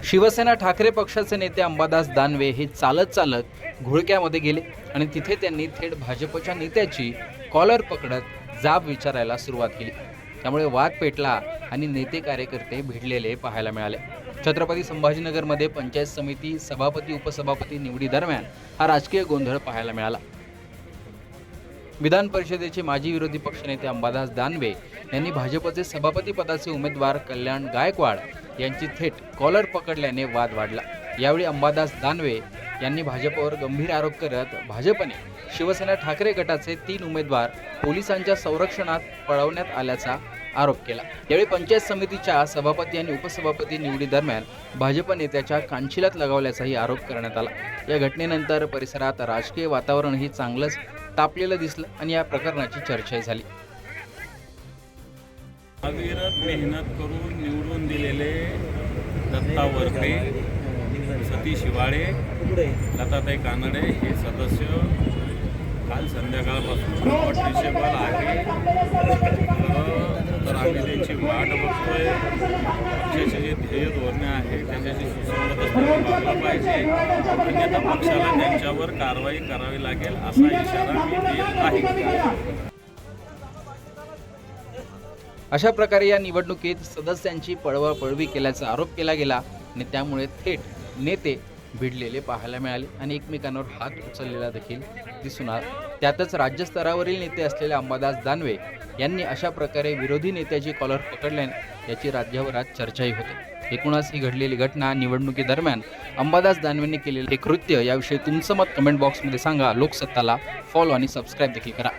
शिवसेना ठाकरे पक्षाचे नेते अंबादास दानवे हे चालत घोळक्यामध्ये गेले आणि तिथे त्यांनी थेट भाजपच्या नेत्याची कॉलर पकडत जाब विचारायला सुरुवात केली। त्यामुळे वाद पेटला आणि नेते कार्यकर्ते भिडलेले पाहायला मिळाले। छत्रपती संभाजीनगरमध्ये पंचायत समिती सभापती उपसभापती निवडी दरम्यान हा राजकीय गोंधळ पाहायला मिळाला। विधान परिषदेचे माजी विरोधी पक्षनेते अंबादास दानवे यांनी भाजपचे सभापती पदाचे उमेदवार कल्याण गायकवाड यांची थेट कॉलर पकडल्याने वाद वाढला। यावेळी अंबादास दानवे यांनी भाजपवर गंभीर आरोप करत भाजपने शिवसेना ठाकरे गटाचे 3 उमेदवार पोलिसांच्या संरक्षणात पळवण्यात आल्याचा आरोप केला। यावेळी पंचायत समितीच्या सभापती आणि उपसभापती निवडी दरम्यान भाजप नेत्याच्या कानशिलात लगावल्याचाही आरोप करण्यात आला। या घटनेनंतर परिसरात राजकीय वातावरणही चांगलंच तापलेलं दिसलं आणि या प्रकरणाची चर्चाही झाली। अविरत मेहनत करून निवडून दिलेले दत्ता वरपे, सतीश शिवाळे, लताताई कानडे हे सदस्य काल संध्याकाळपासून डिसेबल आहे। तर आम्ही त्यांची वाट बघतोय। पक्षाचे जे ध्येय धोरणे आहे त्याच्याशी सुसंगत असताना वागलं पाहिजे, अन्यथा पक्षाला त्यांच्यावर कारवाई करावी लागेल असा इशारा मी देत आहे। अशा प्रकारे या निवडणुकीत सदस्यांची पळवापळवी केल्याचा आरोप केला गेला आणि त्यामुळे थेट नेते भिडलेले पाहायला मिळाले आणि एकमेकांवर हात उचललेला देखील दिसून आला। त्यातच राज्यस्तरावरील नेते असलेले अंबादास दानवे यांनी अशा प्रकारे विरोधी नेत्याची कॉलर पकडल्याने याची राज्यभरात चर्चाही होते। एकूणच ही घडलेली घटना निवडणुकीदरम्यान अंबादास दानवेंनी केलेले कृत्य याविषयी तुमचं मत कमेंट बॉक्समध्ये सांगा। लोकसत्ताला फॉलो आणि सबस्क्राईब देखील करा।